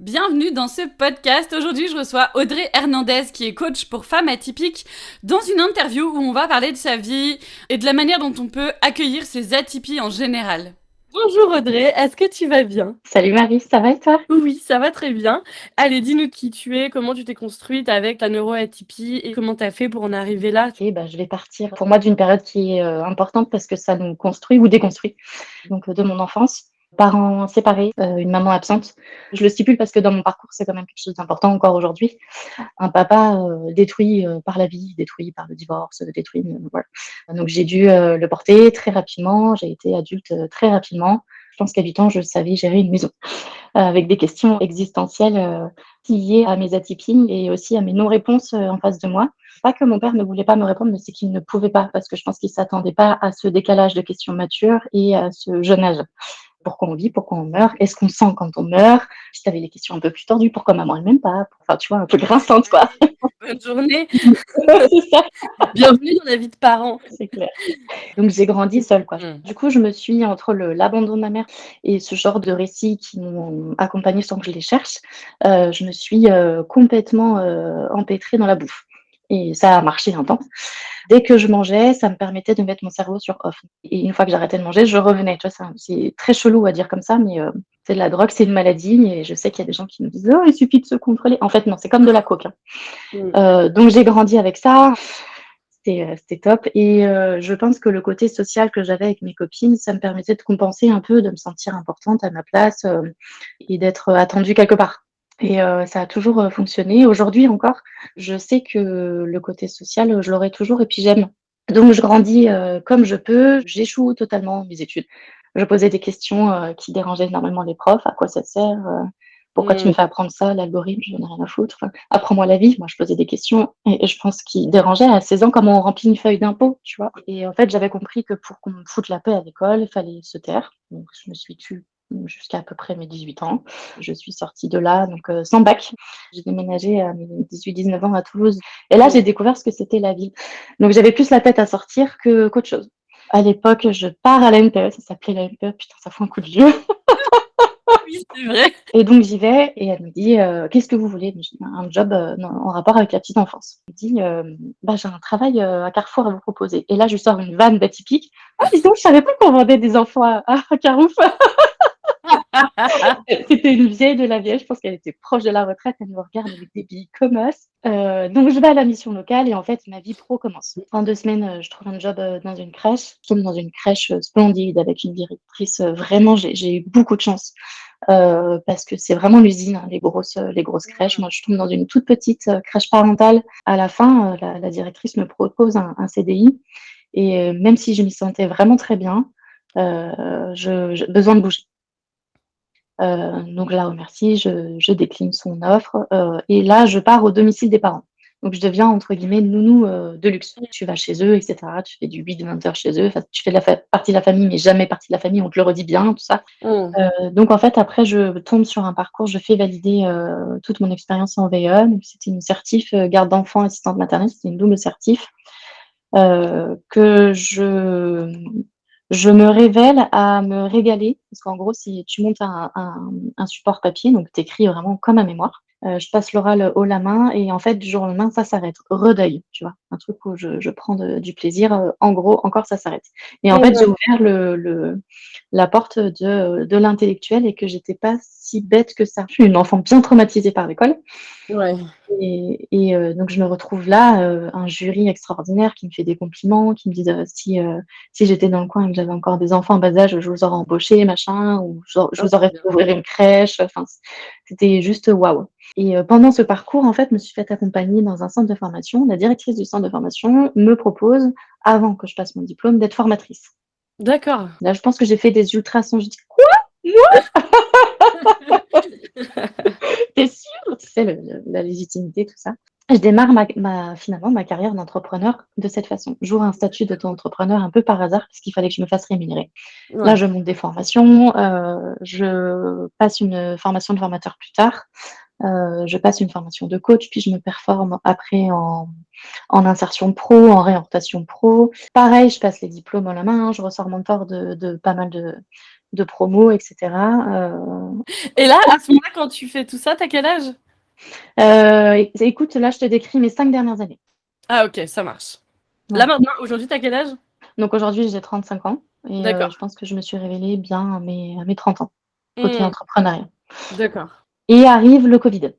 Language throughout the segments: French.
Bienvenue dans ce podcast. Aujourd'hui, je reçois Audrey Hernandez, qui est coach pour femmes atypiques, dans une interview où on va parler de sa vie et de la manière dont on peut accueillir ses atypies en général. Bonjour Audrey, est-ce que tu vas bien? Salut Marie, ça va et toi? Oui, ça va très bien. Allez, dis-nous qui tu es, comment tu t'es construite avec ta neuroatypie et comment tu as fait pour en arriver là. Ok, je vais partir pour moi d'une période qui est importante parce que ça nous construit ou déconstruit. Donc de mon enfance, parents séparés, une maman absente. Je le stipule parce que dans mon parcours, c'est quand même quelque chose d'important encore aujourd'hui. Un papa détruit par la vie, détruit par le divorce, détruit. Voilà. Donc j'ai dû le porter très rapidement. J'ai été adulte très rapidement. Je pense qu'à 8 ans, je savais gérer une maison avec des questions existentielles liées à mes atypies et aussi à mes non-réponses en face de moi. Pas que mon père ne voulait pas me répondre, mais c'est qu'il ne pouvait pas, parce que je pense qu'il ne s'attendait pas à ce décalage de questions matures et à ce jeune âge. Pourquoi on vit, pourquoi on meurt, qu'est-ce qu'on sent quand on meurt. Si tu avais des questions un peu plus tordues, pourquoi maman elle m'aime pas, enfin tu vois, un peu grinçante quoi. Bonne journée, C'est ça, bienvenue dans la vie de parents. c'est clair. Donc j'ai grandi seule quoi. Du coup, je me suis entre l'abandon de ma mère et ce genre de récits qui m'ont accompagnée sans que je les cherche, je me suis complètement empêtrée dans la bouffe. Et ça a marché un temps. Dès que je mangeais, ça me permettait de mettre mon cerveau sur off. Et une fois que j'arrêtais de manger, je revenais. Tu vois, c'est très chelou à dire comme ça, mais c'est de la drogue, c'est une maladie. Et je sais qu'il y a des gens qui me disent oh, il suffit de se contrôler. En fait, non, c'est comme de la coke. Donc j'ai grandi avec ça. C'était top. Et je pense que le côté social que j'avais avec mes copines, ça me permettait de compenser un peu, de me sentir importante à ma place et d'être attendue quelque part. Et ça a toujours fonctionné. Aujourd'hui encore, je sais que le côté social, je l'aurai toujours et puis j'aime. Donc je grandis comme je peux. J'échoue totalement mes études. Je posais des questions qui dérangeaient énormément les profs. À quoi ça sert pourquoi tu me fais apprendre ça, l'algorithme, je n'en ai rien à foutre. Enfin, apprends-moi la vie. Moi, je posais des questions et je pense qu'il dérangeait à 16 ans comment on remplit une feuille d'impôt, tu vois. Et en fait, j'avais compris que pour qu'on me foute la paix à l'école, il fallait se taire. Donc, je me suis tue jusqu'à à peu près mes 18 ans. Je suis sortie de là, donc sans bac. J'ai déménagé à mes 18-19 ans à Toulouse. Et là, j'ai découvert ce que c'était la vie. Donc, j'avais plus la tête à sortir qu'autre chose. À l'époque, je pars à la NPE, ça s'appelait la NPE, putain, ça fout un coup de vieux. Oui, c'est vrai. Et donc j'y vais et elle me dit qu'est-ce que vous voulez? Je dis, un job en rapport avec la petite enfance. Elle me dit j'ai un travail à Carrefour à vous proposer. Et là je sors une vanne d'atypique. Ah dis donc je savais pas qu'on vendait des enfants à Carrefour. C'était une vieille de la vieille, je pense qu'elle était proche de la retraite, elle me regarde avec des billes comme os. Donc je vais à la mission locale et en fait ma vie pro commence. En 2 semaines, je trouve un job dans une crèche. Je tombe dans une crèche splendide avec une directrice. Vraiment, j'ai eu beaucoup de chance parce que c'est vraiment l'usine, hein, les grosses crèches. Moi, je tombe dans une toute petite crèche parentale. À la fin, la directrice me propose un CDI et même si je m'y sentais vraiment très bien, j'ai besoin de bouger. Donc je la remercie, je décline son offre et là, je pars au domicile des parents. Donc je deviens entre guillemets nounou de luxe. Tu vas chez eux, etc. Tu fais du 8-20 heures chez eux. Enfin, tu fais de partie de la famille, mais jamais partie de la famille. On te le redit bien, tout ça. Donc en fait, après, je tombe sur un parcours. Je fais valider toute mon expérience en VE. Donc c'était une certif garde d'enfants, assistante maternelle. C'était une double certif que je me révèle à me régaler, parce qu'en gros, si tu montes un support papier, donc tu écris vraiment comme un mémoire, je passe l'oral haut la main et en fait, du jour au lendemain, ça s'arrête. Redeuil, tu vois, un truc où je prends du plaisir. En gros, encore, ça s'arrête. Et en fait, j'ai ouvert la porte de l'intellectuel et que j'étais pas si bête que ça. Je suis une enfant bien traumatisée par l'école. Ouais. Et donc je me retrouve là, un jury extraordinaire qui me fait des compliments, qui me disent si j'étais dans le coin et que j'avais encore des enfants en bas âge, je vous aurais embauché, machin, ou je vous aurais fait ouvrir une crèche. Enfin, c'était juste waouh. Et pendant ce parcours, en fait, je me suis fait accompagner dans un centre de formation. La directrice du centre de formation me propose, avant que je passe mon diplôme, d'être formatrice. D'accord. Là, je pense que j'ai fait des ultrasons. Je dis quoi? T'es sûre? Tu sais, la légitimité, tout ça. Je démarre finalement ma carrière d'entrepreneur de cette façon. J'ouvre un statut d'auto-entrepreneur un peu par hasard parce qu'il fallait que je me fasse rémunérer. Ouais. Là, je monte des formations, je passe une formation de formateur plus tard, je passe une formation de coach, puis je me performe après en insertion pro, en réorientation pro. Pareil, je passe les diplômes à la main, je ressors mon fort de pas mal de promo, etc. Et là, à ce moment-là, quand tu fais tout ça, t'as quel âge? Écoute, là, je te décris mes 5 dernières années. Ah ok, ça marche. Là Voilà. maintenant, aujourd'hui, t'as quel âge? Donc aujourd'hui, j'ai 35 ans et D'accord. je pense que je me suis révélée bien à mes 30 ans, côté Hmm, entrepreneuriat. d'accord. Et arrive le Covid.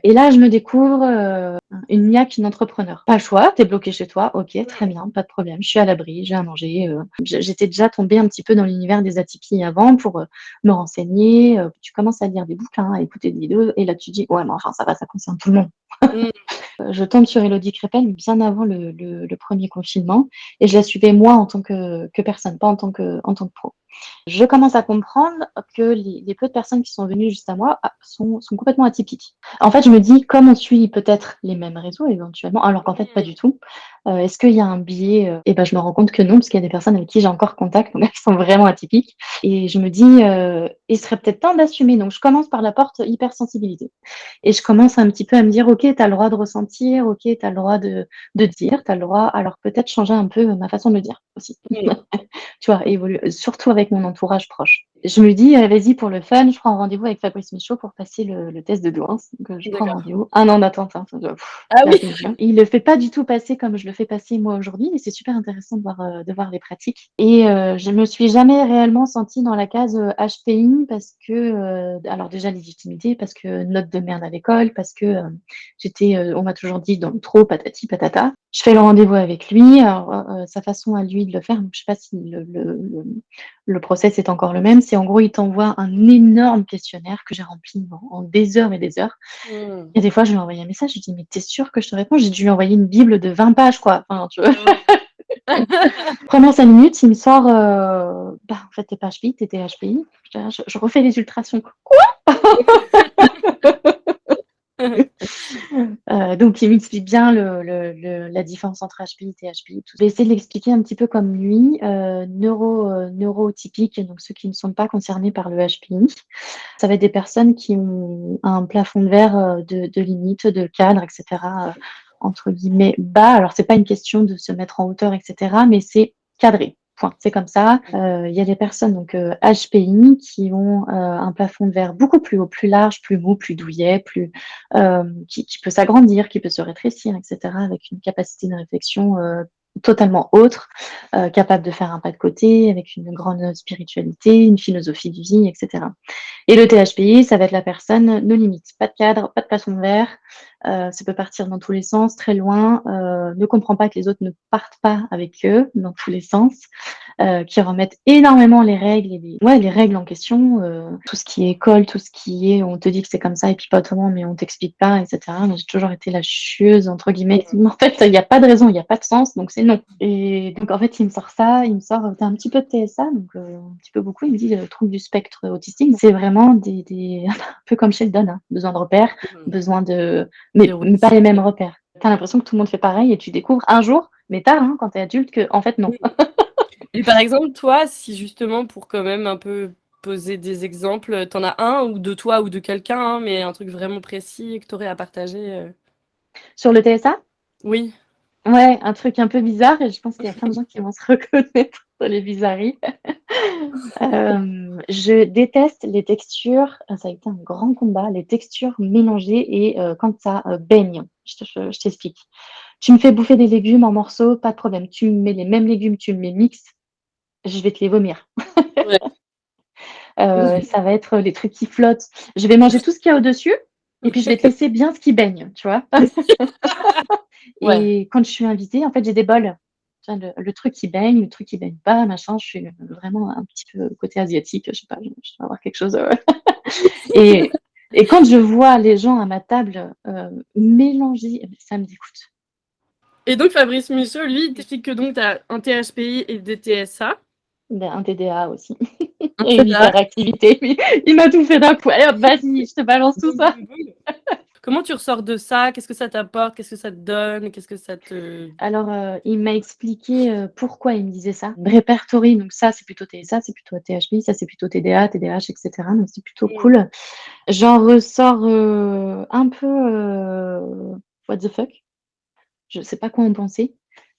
Et là, je me découvre une niaque, une entrepreneur. Pas le choix, t'es bloqué chez toi, ok, très bien, pas de problème. Je suis à l'abri, j'ai à manger. J'étais déjà tombée un petit peu dans l'univers des atypies avant pour me renseigner. Tu commences à lire des bouquins, à écouter des vidéos, et là tu dis, ouais, mais enfin, ça va, ça concerne tout le monde. Hmm, Je tombe sur Elodie Crépel bien avant le premier confinement, et je la suivais moi en tant que personne, pas en tant que pro. Je commence à comprendre que les peu de personnes qui sont venues juste à moi sont complètement atypiques. En fait, je me dis, comme on suit peut-être les mêmes réseaux éventuellement, alors qu'en fait, pas du tout, est-ce qu'il y a un biais Et ben, je me rends compte que non, parce qu'il y a des personnes avec qui j'ai encore contact, donc elles sont vraiment atypiques. Et je me dis, il serait peut-être temps d'assumer. Donc, je commence par la porte hypersensibilité. Et je commence un petit peu à me dire, OK, tu as le droit de ressentir, OK, tu as le droit de dire, tu as le droit, alors peut-être changer un peu ma façon de le dire aussi. hmm, Tu vois, évoluer, surtout avec mon entourage proche. Je me dis, vas-y, pour le fun, je prends rendez-vous avec Fabrice Michaud pour passer le test de douance. Donc, je prends d'accord. rendez-vous. Un an d'attente, hein, Ah la oui. religion. Il le fait pas du tout passer comme je le fais passer moi aujourd'hui, et c'est super intéressant de voir les pratiques. Et je me suis jamais réellement sentie dans la case HPI parce que, alors déjà légitimité, parce que note de merde à l'école, parce que on m'a toujours dit dans le trop, patati patata. Je fais le rendez-vous avec lui. Alors, sa façon à lui de le faire, donc je sais pas si le process est encore le même. C'est en gros, il t'envoie un énorme questionnaire que j'ai rempli en des heures et des heures. Hmm. Et des fois, je lui ai envoyé un message, je lui dis, mais t'es sûr que je te réponds? J'ai dû lui envoyer une bible de 20 pages, quoi. Enfin, tu vois. Ouais. Première 5 minutes, il me sort, en fait, t'es pas HPI, t'es THPI. Je refais les ultrasons. Donc, il m'explique bien la différence entre HPI et THPI. Tout. Je vais essayer de l'expliquer un petit peu comme lui. Neurotypiques, donc ceux qui ne sont pas concernés par le HPI. Ça va être des personnes qui ont un plafond de verre de limite, de cadre, etc., entre guillemets, bas. Alors, c'est pas une question de se mettre en hauteur, etc., mais c'est cadré. Point. C'est comme ça. Il y a des personnes donc HPI qui ont un plafond de verre beaucoup plus haut, plus large, plus mou, plus douillet, qui peut s'agrandir, qui peut se rétrécir, etc., avec une capacité de réflexion totalement autre, capable de faire un pas de côté, avec une grande spiritualité, une philosophie de vie, etc. Et le THPI, ça va être la personne no limite, pas de cadre, pas de plafond de verre, ça peut partir dans tous les sens, très loin, ne comprend pas que les autres ne partent pas avec eux dans tous les sens, qui remettent énormément les règles les règles en question, tout ce qui est école, tout ce qui est on te dit que c'est comme ça et puis pas autrement, mais on t'explique pas, etc. Moi, j'ai toujours été la chieuse entre guillemets. En fait, il y a pas de raison, il y a pas de sens, donc c'est non. Et donc en fait, il me sort ça, il me sort tu un petit peu de TSA, donc un petit peu beaucoup. Il me dit trouble du spectre autistique. C'est vraiment des un peu comme Sheldon, hein, besoin de repères, Hmm. besoin de Des mais pas les routines. mêmes repères. T'as l'impression que tout le monde fait pareil et tu découvres un jour, mais tard, hein, quand t'es adulte, que en fait non. Et par exemple, toi, si justement, pour quand même un peu poser des exemples, t'en as un ou de toi ou de quelqu'un, hein, mais un truc vraiment précis que t'aurais à partager. Sur le TSA, Oui. ouais, un truc un peu bizarre et je pense qu'il y a plein de gens qui vont se reconnaître dans les bizarreries. Je déteste les textures, ça a été un grand combat, les textures mélangées et quand ça baigne. Je t'explique. Tu me fais bouffer des légumes en morceaux, pas de problème. Tu me mets les mêmes légumes, tu me les mixes, je vais te les vomir. Ouais. Ça va être les trucs qui flottent. Je vais manger tout ce qu'il y a au-dessus et puis je vais te laisser bien ce qui baigne, tu vois. Ouais. Et quand je suis invitée, en fait, j'ai des bols. Tu vois, le truc qui baigne, le truc qui baigne pas, machin. Je suis vraiment un petit peu côté asiatique, je sais pas, je dois avoir quelque chose. Et, et quand je vois les gens à ma table mélanger, ça me dégoûte. Et donc Fabrice Michaud, lui, il t'explique que donc tu as un THPI et des TSA. Ben, un TDA aussi. Un Et une TDA. hyperactivité. Il m'a tout fait d'un coup. Allez hop, vas-y, je te balance tout Boum, ça. boum, boum. Comment tu ressors de ça? Qu'est-ce que ça t'apporte? Qu'est-ce que ça te donne? Qu'est-ce que ça te... Alors, il m'a expliqué pourquoi il me disait ça. Répertorie, donc ça, c'est plutôt TSA, c'est plutôt THP, ça, c'est plutôt TDA, TDAH, etc. Donc, c'est plutôt Mm. cool. J'en ressors un peu what the fuck. Je sais pas quoi en penser.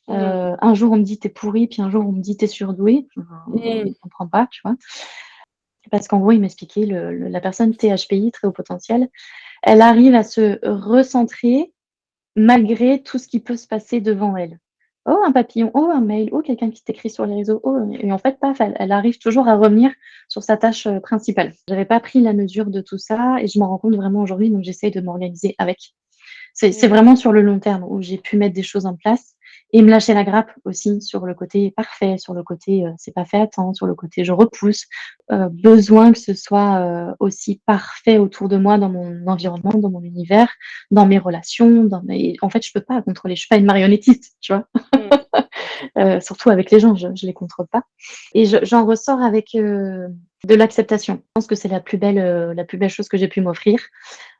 Mm. Un jour, on me dit t'es pourri, puis un jour, on me dit t'es surdoué. Je Mm. comprends pas, tu vois. Parce qu'en gros, il m'expliquait la personne THPI, très haut potentiel, elle arrive à se recentrer malgré tout ce qui peut se passer devant elle. Oh, un papillon, oh, un mail, oh, quelqu'un qui t'écrit sur les réseaux, oh, et en fait, paf, elle arrive toujours à revenir sur sa tâche principale. J'avais pas pris la mesure de tout ça et je m'en rends compte vraiment aujourd'hui, donc j'essaye de m'organiser avec. C'est Mmh. vraiment sur le long terme où j'ai pu mettre des choses en place et me lâcher la grappe aussi sur le côté parfait, sur le côté c'est pas fait à temps, sur le côté je repousse. Besoin que ce soit aussi parfait autour de moi, dans mon environnement, dans mon univers, dans mes relations, en fait, je peux pas contrôler, je suis pas une marionnettiste, tu vois. Mmh. Surtout avec les gens, je les contrôle pas. Et j'en ressors avec de l'acceptation. Je pense que c'est la plus belle chose que j'ai pu m'offrir.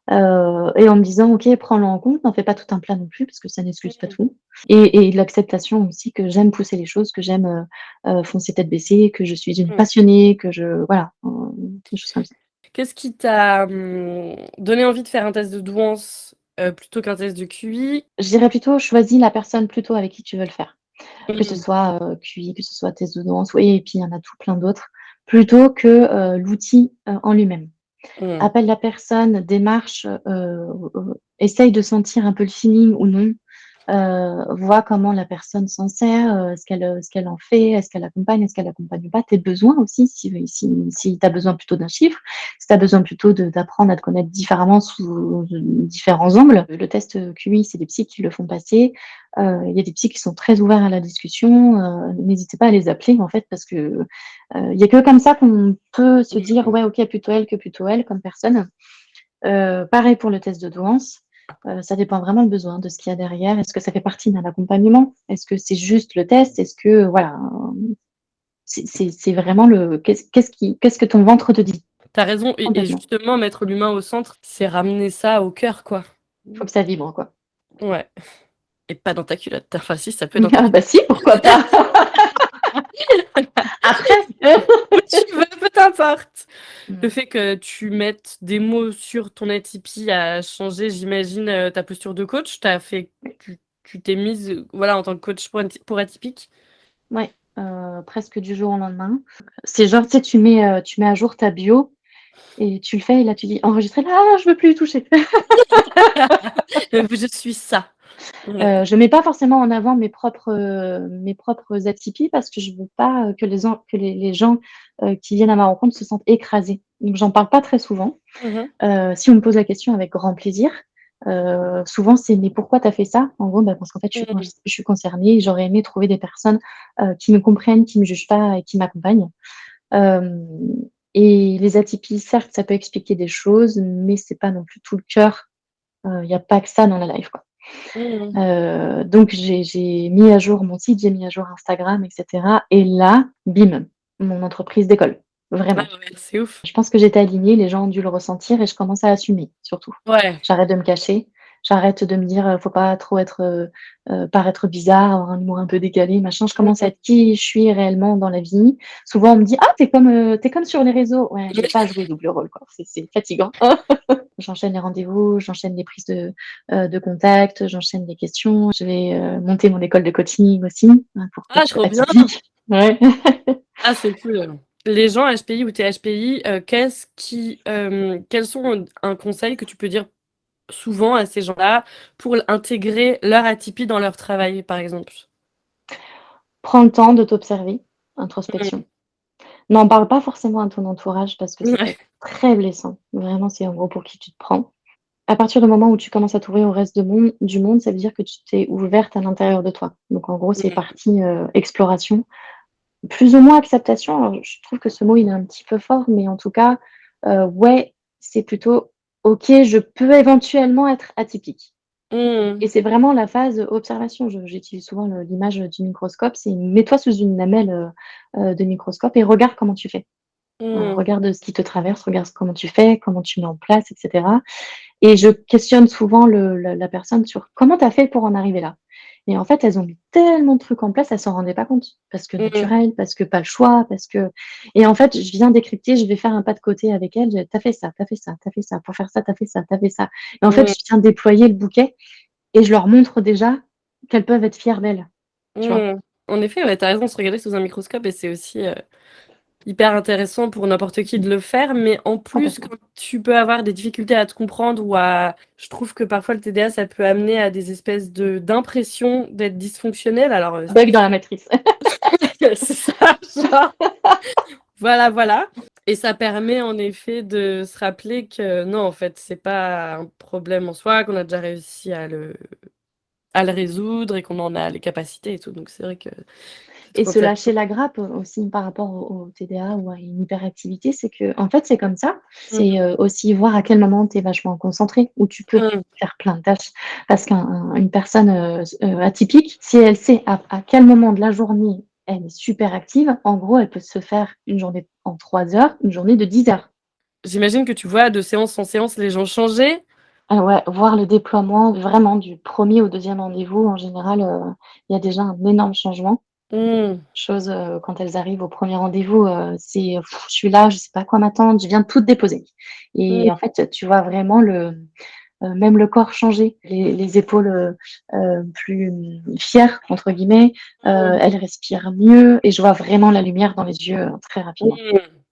Et en me disant: «OK, prends-le en compte, n'en fais pas tout un plat non plus parce que ça n'excuse pas Mmh. tout» et de l'acceptation aussi que j'aime pousser les choses, que j'aime, foncer tête baissée, que je suis une Mmh. passionnée, que voilà, des choses comme ça. Qu'est-ce qui t'a, donné envie de faire un test de douance, plutôt qu'un test de QI? Je dirais plutôt choisis la personne plutôt avec qui tu veux le faire. Que ce Mmh. soit, QI, que ce soit test de danse, oui et puis il y en a tout plein d'autres, plutôt que, l'outil, en lui-même. Mmh. Appelle la personne, démarche, essaye de sentir un peu le feeling ou non, vois comment la personne s'en sert, ce qu'elle en fait, est-ce qu'elle accompagne, est-ce qu'elle accompagne pas? Tes besoins aussi, si tu as besoin plutôt d'un chiffre, si tu as besoin plutôt d'apprendre à te connaître différemment sous différents angles. Le test, QI, c'est des psys qui le font passer. Il y a des psys qui sont très ouverts à la discussion, n'hésitez pas à les appeler en fait parce que, il y a que comme ça qu'on peut se dire: Mmh. «Ouais, OK, plutôt elle que plutôt elle comme personne». Pareil pour le test de douance, ça dépend vraiment le besoin, de ce qu'il y a derrière. Est-ce que ça fait partie d'un accompagnement? Est-ce que c'est juste le test? Est-ce que voilà, c'est vraiment le qu'est-ce que ton ventre te dit? Tu raison et Complètement. justement mettre l'humain au centre, c'est ramener ça au cœur, quoi. Il faut que ça vibre, quoi. Ouais et pas dans ta culotte. Enfin si, ça peut être dans ta Ah bah culotte. si, pourquoi pas? Après. Où tu veux, peu t'importe. Le Mmh. fait que tu mettes des mots sur ton atypie a changé, j'imagine, ta posture de coach? Tu t'es mise, voilà, en tant que coach pour atypiques? Ouais, presque du jour au lendemain. C'est genre, tu sais, tu mets à jour ta bio et tu le fais et là tu dis: «Enregistrer». «Ah, je veux plus y toucher». Je suis ça. Ouais. Je mets pas forcément en avant mes propres atypies parce que je veux pas, que les gens, qui viennent à ma rencontre se sentent écrasés. Donc j'en parle pas très souvent. Mmh mh. Si on me pose la question avec grand plaisir, souvent c'est: «Mais pourquoi tu as fait ça?» En gros, bah, parce qu'en fait Mmh. je suis concernée et j'aurais aimé trouver des personnes, qui me comprennent, qui me jugent pas et qui m'accompagnent. Hem et les atypies, certes, ça peut expliquer des choses, mais c'est pas non plus tout le cœur. Il y a pas que ça dans la life, quoi. Mmh. Donc j'ai mis à jour mon site, j'ai mis à jour Instagram et cetera et là, bim, mon entreprise décolle, Ah vraiment. ouais, c'est ouf. Je pense que j'étais alignée, les gens ont dû le ressentir et je commence à assumer, surtout. Ouais. J'arrête de me cacher, j'arrête de me dire, «Faut pas trop être, paraître bizarre, avoir un humour un peu décalé, machin». Je commence à Mmh. être qui je suis réellement dans la vie. Souvent on me dit: «Ah, tu comme sur les réseaux». Ouais, je veux pas jouer double rôle, quoi, c'est fatigant. J'enchaîne les rendez-vous, j'enchaîne les prises de contact, j'enchaîne les questions. Je vais, monter mon école de coaching aussi, hein, pour Ah coach trop bien! atypique. Ouais. Ah c'est cool. Les gens HPI ou THPI, quels sont un conseil que tu peux dire souvent à ces gens-là pour intégrer leur atypie dans leur travail, par exemple? Prends le temps de t'observer, Mmh. introspection. N'en parle pas forcément à ton entourage parce que ça peut Ouais. être très blessant. Vraiment, c'est en gros pour qui tu te prends. À partir du moment où tu commences à t'ouvrir au reste du monde, ça veut dire que tu t'es ouverte à l'intérieur de toi. Donc en gros, c'est Mmh. partie, exploration. Plus ou moins acceptation, alors je trouve que ce mot, il est un petit peu fort, mais en tout cas, ouais, c'est plutôt: «OK, je peux éventuellement être atypique» Mmh. et c'est vraiment la phase observation. J'utilise souvent l'image du microscope, c'est mets-toi sous une lamelle, de microscope et regarde comment tu fais. Mmh. Regarde ce qui te traverse, regarde comment tu fais, comment tu mets en place et cetera et je questionne souvent la personne sur: «Comment tu as fait pour en arriver là?» et en fait, elles ont mis tellement de trucs en place, elles s'en rendaient pas compte. Parce que Mmh. naturel, parce que pas le choix, parce que et en fait, je viens décrypter, je vais faire un pas de côté avec elles, je: «Tu as fait ça, tu as fait ça, tu as fait ça, pour faire ça, tu as fait ça, tu as fait ça» et en fait, Mmh. je viens déployer le bouquet et je leur montre déjà qu'elles peuvent être fières d'elles, tu vois? Mmh. En effet, ouais, tu as raison, se regarder sous un microscope et c'est aussi, hyper intéressant pour n'importe qui de le faire, mais en plus, quand tu peux avoir des difficultés à te comprendre ou à... Je trouve que parfois le TDA, ça peut amener à des espèces d'impression d'être dysfonctionnel. Alors, Bug dans la matrice. c'est ça, genre... Voilà. Et ça permet en effet de se rappeler que non, en fait, c'est pas un problème en soi, qu'on a déjà réussi à le résoudre et qu'on en a les capacités et tout. Donc c'est vrai que... Et se lâcher la grappe aussi par rapport au TDA ou à une hyperactivité, c'est que, en fait, c'est comme ça. C'est aussi voir à quel moment tu es vachement concentré, où tu peux faire plein de tâches. Parce qu'une personne atypique, si elle sait à quel moment de la journée elle est super active, en gros, elle peut se faire une journée en 3 heures, une journée de 10 heures. J'imagine que tu vois de séance en séance les gens changer. Ah ouais, voir le déploiement vraiment du premier au deuxième rendez-vous, en général, il y a déjà un énorme changement. Chose, quand elles arrivent au premier rendez-vous, c'est je suis là, je sais pas à quoi m'attendre, je viens de tout déposer. Et en fait, tu vois vraiment même le corps changer, les épaules plus fières, entre guillemets, elles respirent mieux et je vois vraiment la lumière dans les yeux très rapidement.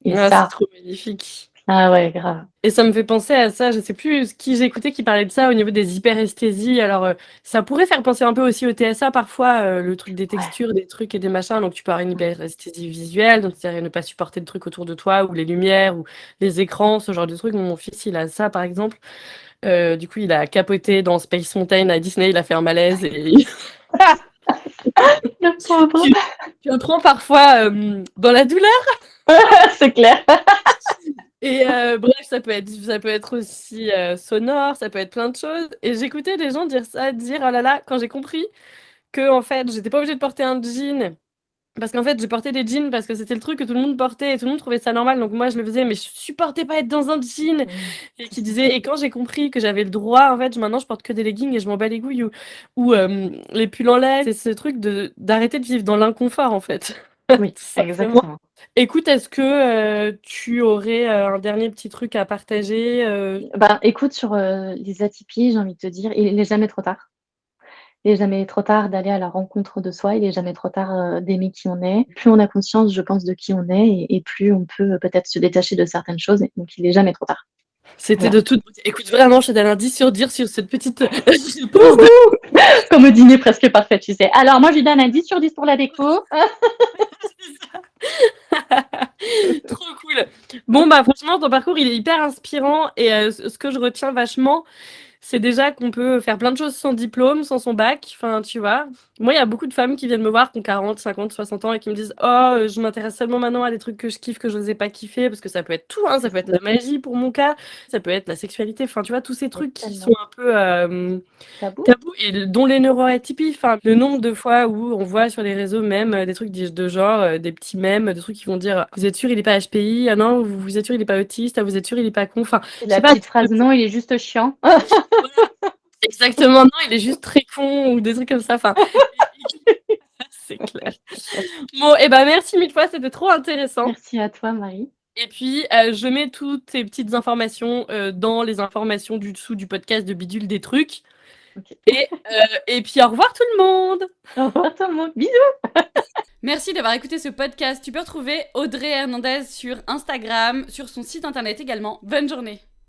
Et Ah, ça, c'est trop magnifique. Ah ouais, grave. Et ça me fait penser à ça, je sais plus qui j'écoutais qui parlait de ça au niveau des hyperesthésies. Alors, ça pourrait faire penser un peu aussi au TSA parfois, le truc des textures, des trucs et des machins. Donc, tu peux avoir une hyperesthésie visuelle, donc c'est-à-dire ne pas supporter le truc autour de toi, ou les lumières, ou les écrans, ce genre de trucs. Mon fils, il a ça, par exemple. Du coup, il a capoté dans Space Mountain à Disney, il a fait un malaise et... Le pauvre. Tu apprends parfois dans la douleur. C'est clair. Et bref, ça peut être aussi sonore, ça peut être plein de choses. Et j'écoutais des gens dire oh là là, quand j'ai compris que en fait, j'étais pas obligée de porter un jean. Parce qu'en fait, j'ai porté des jeans parce que c'était le truc que tout le monde portait et tout le monde trouvait ça normal. Donc moi, je le faisais, mais je supportais pas être dans un jean. Et quand j'ai compris que j'avais le droit, en fait, maintenant, je porte que des leggings et je m'en bats les couilles. Ou les pulls en laine. C'est ce truc d'arrêter de vivre dans l'inconfort, en fait. Oui, exactement. Écoute, est-ce que tu aurais un dernier petit truc à partager Écoute, sur les atypies, j'ai envie de te dire, il n'est jamais trop tard. Il n'est jamais trop tard d'aller à la rencontre de soi, il n'est jamais trop tard d'aimer qui on est. Plus on a conscience, je pense, de qui on est, et plus on peut peut-être se détacher de certaines choses. Donc, il n'est jamais trop tard. C'était de toute beauté. Écoute, vraiment, je te donne un 10 sur 10 sur cette petite Comme au dîner presque parfait, tu sais. Alors, moi, je lui donne un 10 sur 10 pour la déco. Trop cool. Bon, bah, franchement, ton parcours, il est hyper inspirant. Et ce que je retiens vachement, c'est déjà qu'on peut faire plein de choses sans diplôme, sans son bac. Enfin, tu vois. Moi, il y a beaucoup de femmes qui viennent me voir, qui ont 40, 50, 60 ans et qui me disent oh, je m'intéresse seulement maintenant à des trucs que je kiffe, que je n'osais pas kiffer. Parce que ça peut être tout, hein. Ça peut être la magie pour mon cas. Ça peut être la sexualité. Enfin, tu vois, tous ces trucs qui sont un peu Tabou. et dont les neuroatypies. Enfin, le nombre de fois où on voit sur les réseaux même des trucs de genre, des petits mèmes, des trucs qui vont dire vous êtes sûr il est pas HPI, ah non, vous êtes sûr il est pas autiste, ah, vous êtes sûr il est pas con. Enfin, la petite phrase non, il est juste chiant. Exactement, non, il est juste très con ou des trucs comme ça. Enfin, c'est clair. Bon, et ben merci mille fois, c'était trop intéressant. Merci à toi, Marie. Et puis, je mets toutes ces petites informations dans les informations du dessous du podcast de Bidule des trucs. Okay. Et puis, au revoir tout le monde. Au revoir tout le monde. Bisous. Merci d'avoir écouté ce podcast. Tu peux retrouver Audrey Hernandez sur Instagram, sur son site internet également. Bonne journée.